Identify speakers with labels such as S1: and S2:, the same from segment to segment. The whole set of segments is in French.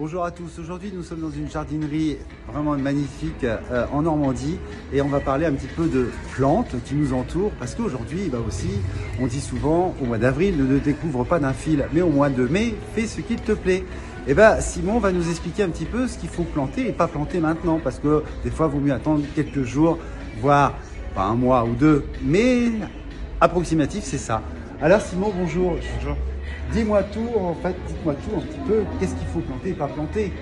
S1: Bonjour à tous, aujourd'hui nous sommes dans une jardinerie vraiment magnifique en Normandie et on va parler un petit peu de plantes qui nous entourent parce qu'aujourd'hui aussi on dit souvent au mois d'avril ne découvre pas d'un fil mais au mois de mai fais ce qu'il te plaît. Et Simon va nous expliquer un petit peu ce qu'il faut planter et pas planter maintenant parce que des fois il vaut mieux attendre quelques jours, voire pas un mois ou deux, mais approximatif c'est ça. Alors Simon, bonjour.
S2: Bonjour.
S1: Dites-moi tout un petit peu, qu'est-ce qu'il faut planter et pas planter?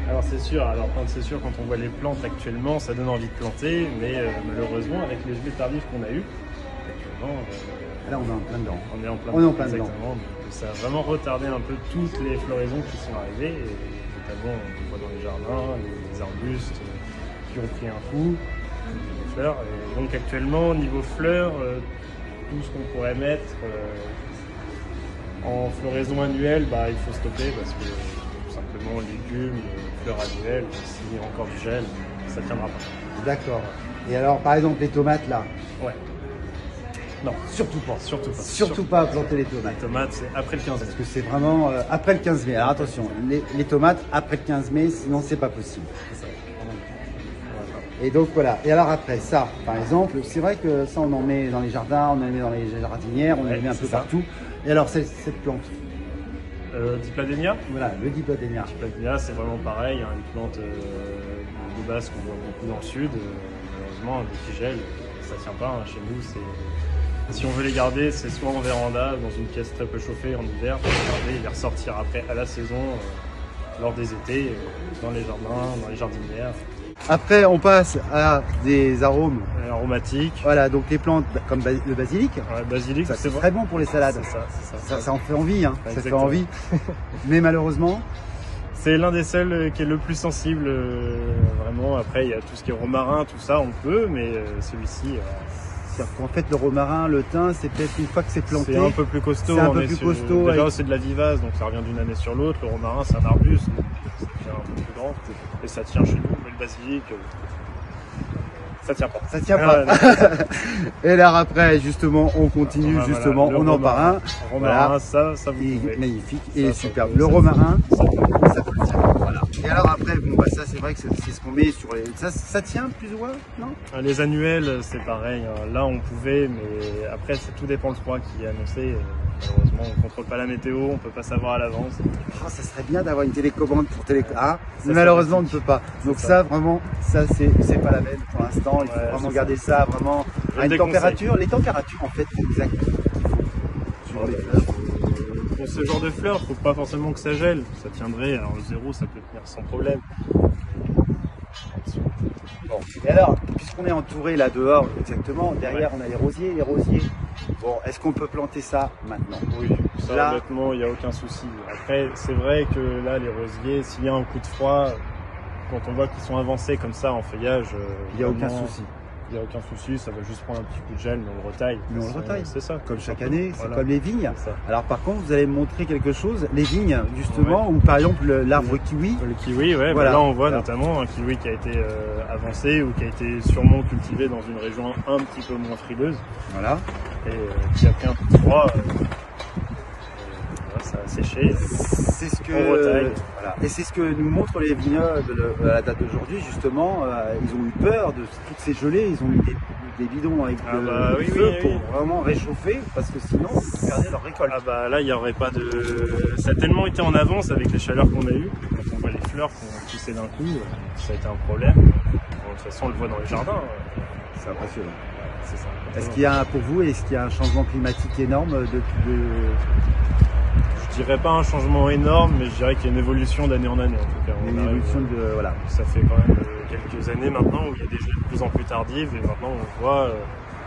S2: Alors c'est sûr, quand on voit les plantes actuellement, ça donne envie de planter, mais malheureusement avec les gelées tardives qu'on a eues, actuellement,
S1: là on est en plein dedans.
S2: On est en plein
S1: dedans.
S2: Exactement. Donc, ça a vraiment retardé un peu toutes les floraisons qui sont arrivées, et notamment on voit dans les jardins, les arbustes qui ont pris un coup, les fleurs. Et donc actuellement, niveau fleurs, tout ce qu'on pourrait mettre en floraison annuelle, il faut stopper parce que tout simplement légumes, fleurs annuelles, s'il y a encore du gel, ça ne tiendra pas.
S1: D'accord. Et alors par exemple les tomates là?
S2: Ouais. Non, surtout pas.
S1: Surtout pas planter les tomates.
S2: Les tomates, c'est après le 15 mai.
S1: Parce que c'est vraiment après le 15 mai. Alors attention, les tomates après le 15 mai, sinon c'est pas possible.
S2: C'est ça.
S1: Et donc voilà. Et alors après ça, par exemple, c'est vrai que ça on en met dans les jardins, on en met dans les jardinières, on en met un peu partout. Et alors cette plante?
S2: Dipladénia.
S1: Voilà, le dipladénia.
S2: Dipladénia, c'est vraiment pareil, hein, une plante de base qu'on voit beaucoup dans le sud. Malheureusement, des tigelles, ça tient pas. Hein, chez nous, si on veut les garder, c'est soit en véranda, dans une pièce très peu chauffée en hiver, pour les garder et les ressortir après à la saison, lors des étés, dans les jardins, dans les jardinières.
S1: Après, on passe à des arômes
S2: aromatiques.
S1: Voilà, donc les plantes comme le basilic.
S2: Ouais, basilic,
S1: c'est très bon pour les salades. Ça en fait envie, hein. Ça fait envie. Mais malheureusement,
S2: c'est l'un des seuls qui est le plus sensible. Vraiment, après, il y a tout ce qui est romarin, tout ça, on peut, mais celui-ci.
S1: C'est-à-dire qu'en fait, le romarin, le thym, c'est peut-être une fois que c'est planté.
S2: C'est un peu plus costaud.
S1: C'est un peu plus costaud.
S2: Déjà, c'est de la vivace, donc ça revient d'une année sur l'autre. Le romarin, c'est un arbuste, donc ça devient un peu plus grand. Et ça tient chez nous, mais le basilic, ça tient pas.
S1: Ça tient pas. Et là, après, justement, on continue, justement, on en part un.
S2: Le romarin, ça vous pouvez.
S1: Magnifique et superbe. Le romarin, ça peut le tirer. Voilà. Et alors après, ça c'est vrai que c'est ce qu'on met sur les... Ça tient plus ou moins, non?
S2: Les annuels, c'est pareil. Là, on pouvait, mais après, tout dépend le froid qui est annoncé. Malheureusement, on ne contrôle pas la météo, on ne peut pas savoir à l'avance.
S1: Oh, ça serait bien d'avoir une télécommande pour mais malheureusement, on ne peut pas. Donc ça, vraiment, ça c'est pas la peine pour l'instant. Il faut vraiment garder ça vraiment à une température. Les températures, en fait, exactement. Sur les fleurs.
S2: Pour ce genre de fleurs, il ne faut pas forcément que ça gèle. Ça tiendrait, alors le 0, ça peut tenir sans problème.
S1: Bon. Et alors, puisqu'on est entouré là dehors, exactement, derrière on a les rosiers. Bon, est-ce qu'on peut planter ça maintenant?
S2: Oui, ça là, honnêtement, il n'y a aucun souci. Après, c'est vrai que là, les rosiers, s'il y a un coup de froid, quand on voit qu'ils sont avancés comme ça en feuillage,
S1: il n'y a aucun souci.
S2: Il n'y a aucun souci, ça va juste prendre un petit coup de gel, mais on le retaille.
S1: Mais on le retaille,
S2: c'est ça.
S1: Comme chaque année, c'est comme les vignes.
S2: Ça.
S1: Alors par contre, vous allez me montrer quelque chose, les vignes justement, ou par exemple l'arbre kiwi.
S2: Le kiwi, ouais,
S1: voilà.
S2: Là on voit notamment un kiwi qui a été avancé ou qui a été sûrement cultivé dans une région un petit peu moins frileuse.
S1: Voilà.
S2: Et qui a pris un coup de froid. Ça a séché.
S1: C'est ce que voilà. Et c'est ce que nous montrent les vignobles à la date d'aujourd'hui justement. Ils ont eu peur de toutes ces gelées. ils ont mis des bidons avec du feu pour vraiment réchauffer parce que sinon ils perdaient leur récolte.
S2: Là il n'y aurait pas de... Ça a tellement été en avance avec les chaleurs qu'on a eues. Quand on voit les fleurs qui ont poussé d'un coup, ça a été un problème. De toute façon on le voit dans les jardins.
S1: C'est impressionnant.
S2: C'est ça.
S1: Est-ce qu'il y a pour vous, est-ce qu'il y a un changement climatique énorme
S2: Je dirais pas un changement énorme, mais je dirais qu'il y a une évolution d'année en année en tout cas.
S1: Une évolution de voilà.
S2: Ça fait quand même quelques années maintenant où il y a des gelées de plus en plus tardives et maintenant on voit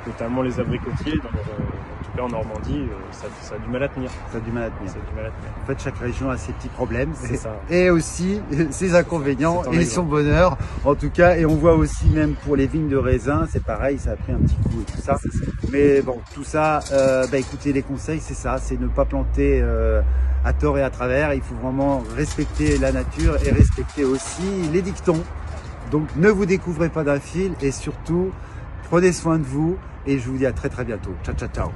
S2: notamment les abricotiers, en tout cas en Normandie, ça a du mal à tenir.
S1: Ça a du mal à tenir. En fait, chaque région a ses petits problèmes.
S2: C'est ça.
S1: Et aussi ses inconvénients et son bonheur. En tout cas, et on voit aussi même pour les vignes de raisin, c'est pareil, ça a pris un petit coup et tout ça. Mais bon, tout ça, écoutez, les conseils, c'est ça, c'est ne pas planter à tort et à travers. Il faut vraiment respecter la nature et respecter aussi les dictons. Donc, ne vous découvrez pas d'un fil et surtout, prenez soin de vous et je vous dis à très bientôt. Ciao, ciao, ciao.